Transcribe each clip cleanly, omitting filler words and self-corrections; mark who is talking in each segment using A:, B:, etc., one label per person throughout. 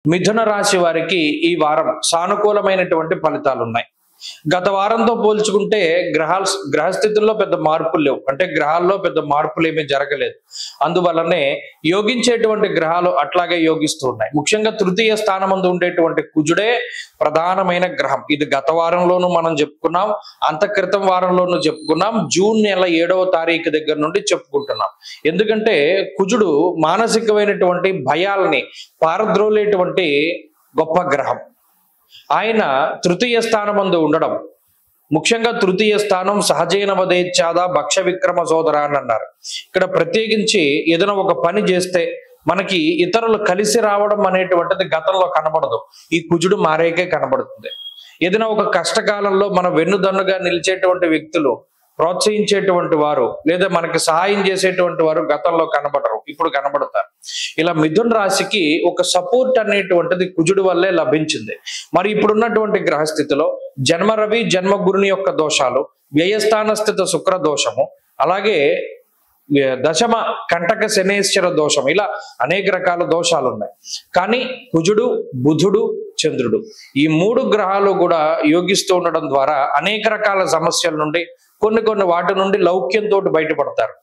A: మిథున రాశి వారికి ఈ వారం సానుకూలమైనటువంటి ఫలితాలు ఉన్నాయి. గత వారంతో పోల్చుకుంటే గ్రహస్థితుల్లో పెద్ద మార్పులు లేవు. అంటే గ్రహాల్లో పెద్ద మార్పులు ఏమీ జరగలేదు. అందువల్లనే యోగించేటువంటి గ్రహాలు అట్లాగే యోగిస్తూ ఉన్నాయి. ముఖ్యంగా తృతీయ స్థానమందు ఉండేటువంటి కుజుడే ప్రధానమైన గ్రహం. ఇది గత వారంలోనూ మనం చెప్పుకున్నాం, అంత క్రితం వారంలోనూ చెప్పుకున్నాం, జూన్ నెల 7వ తారీఖు దగ్గర నుండి చెప్పుకుంటున్నాం. ఎందుకంటే కుజుడు మానసికమైనటువంటి భయాల్ని పారద్రోలేటువంటి గొప్ప గ్రహం. ఆయన తృతీయ స్థానమందు ఉండడం, ముఖ్యంగా తృతీయ స్థానం సహజైన వదేచ్ఛాద భక్ష విక్రమ సోదర అని అన్నారు. ఇక్కడ ప్రత్యేకించి ఏదైనా ఒక పని చేస్తే మనకి ఇతరులు కలిసి రావడం అనేటువంటిది గతంలో కనబడదు. ఈ కుజుడు మారేకే కనబడుతుంది. ఏదైనా ఒక కష్టకాలంలో మన వెన్నుదన్నుగా నిలిచేటువంటి వ్యక్తులు, ప్రోత్సహించేటువంటి వారు, లేదా మనకి సహాయం చేసేటువంటి వారు గతంలో కనబడరు, ఇప్పుడు కనబడతారు. ఇలా మిథున రాశికి ఒక సపోర్ట్ అనేటువంటిది కుజుడు వల్లే లభించింది. మరి ఇప్పుడున్నటువంటి గ్రహస్థితిలో జన్మ రవి జన్మ గురుని యొక్క దోషాలు, వ్యయస్థాన స్థిత శుక్ర దోషము, అలాగే దశమ కంటక శనేశ్వర దోషం, ఇలా అనేక రకాల దోషాలు ఉన్నాయి. కానీ కుజుడు, బుధుడు, చంద్రుడు ఈ మూడు గ్రహాలు కూడా యోగిస్తూ ఉండడం ద్వారా అనేక రకాల సమస్యల నుండి, కొన్ని వాటి నుండి లౌక్యంతో బయటపడతారు.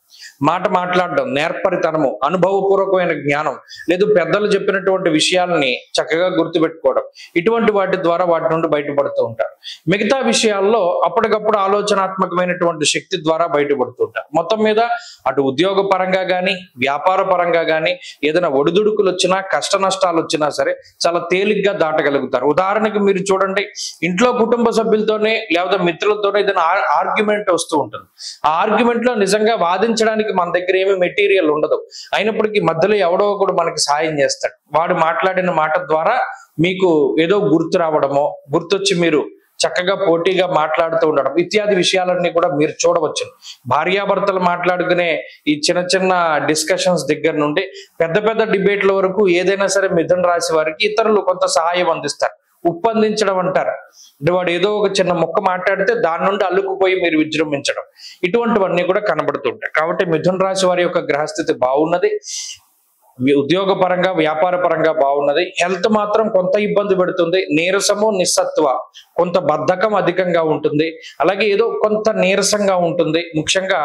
A: మాట మాట్లాడడం, నేర్పరితనము, అనుభవపూర్వకమైన జ్ఞానం, లేదు పెద్దలు చెప్పినటువంటి విషయాలని చక్కగా గుర్తుపెట్టుకోవడం, ఇటువంటి వాటి ద్వారా వాటి నుండి బయటపడుతూ ఉంటారు. మిగతా విషయాల్లో అప్పటికప్పుడు ఆలోచనాత్మకమైనటువంటి శక్తి ద్వారా బయటపడుతూ ఉంటారు. మొత్తం మీద అటు ఉద్యోగ పరంగా కానీ, వ్యాపార పరంగా కానీ ఏదైనా ఒడిదుడుకులు వచ్చినా, కష్ట నష్టాలు వచ్చినా సరే చాలా తేలిగ్గా దాటగలుగుతారు. ఉదాహరణకి మీరు చూడండి, ఇంట్లో కుటుంబ సభ్యులతోనే లేదా మిత్రులతోనే ఏదైనా ఆర్గ్యుమెంట్ వస్తూ ఉంటుంది. ఆ ఆర్గ్యుమెంట్ లో నిజంగా వాదించడానికి మన దగ్గర ఏమీ మెటీరియల్ ఉండదు. అయినప్పటికీ మధ్యలో ఎవడో ఒకడు మనకి సాయం చేస్తాడు. వాడు మాట్లాడిన మాట ద్వారా మీకు ఏదో గుర్తు రావడమో, గుర్తొచ్చి మీరు చక్కగా పోటీగా మాట్లాడుతూ ఉండడం, ఇత్యాది విషయాలన్నీ కూడా మీరు చూడవచ్చు. భార్యాభర్తలు మాట్లాడుకునే ఈ చిన్న డిస్కషన్స్ దగ్గర నుండి పెద్ద డిబేట్ల వరకు ఏదైనా సరే మిథున రాశి వారికి ఇతరులు కొంత సహాయం అందిస్తారు. ఉప్పందించడం అంటారు. అంటే వాడు ఏదో ఒక చిన్న ముక్క మాట్లాడితే దాని నుండి అల్లుకుపోయి మీరు విజృంభించడం, ఇటువంటివన్నీ కూడా కనబడుతుంటాయి. కాబట్టి మిథున రాశి వారి యొక్క గ్రహస్థితి బాగున్నది. ఉద్యోగ పరంగా, వ్యాపార పరంగా బాగున్నది. హెల్త్ మాత్రం కొంత ఇబ్బంది పెడుతుంది. నీరసము, నిస్సత్వ, కొంత బద్ధకం అధికంగా ఉంటుంది. అలాగే ఏదో కొంత నీరసంగా ఉంటుంది. ముఖ్యంగా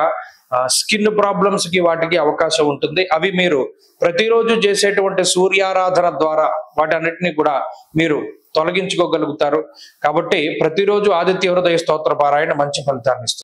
A: స్కిన్ ప్రాబ్లమ్స్ కి వాటికి అవకాశం ఉంటుంది. అవి మీరు ప్రతిరోజు చేసేటువంటి సూర్యారాధన ద్వారా వాటన్నిటిని కూడా మీరు తొలగించుకోగలుగుతారు. కాబట్టి ప్రతిరోజు ఆదిత్య హృదయ స్తోత్ర పారాయణ మంచి ఫలితాన్ని ఇస్తుంది.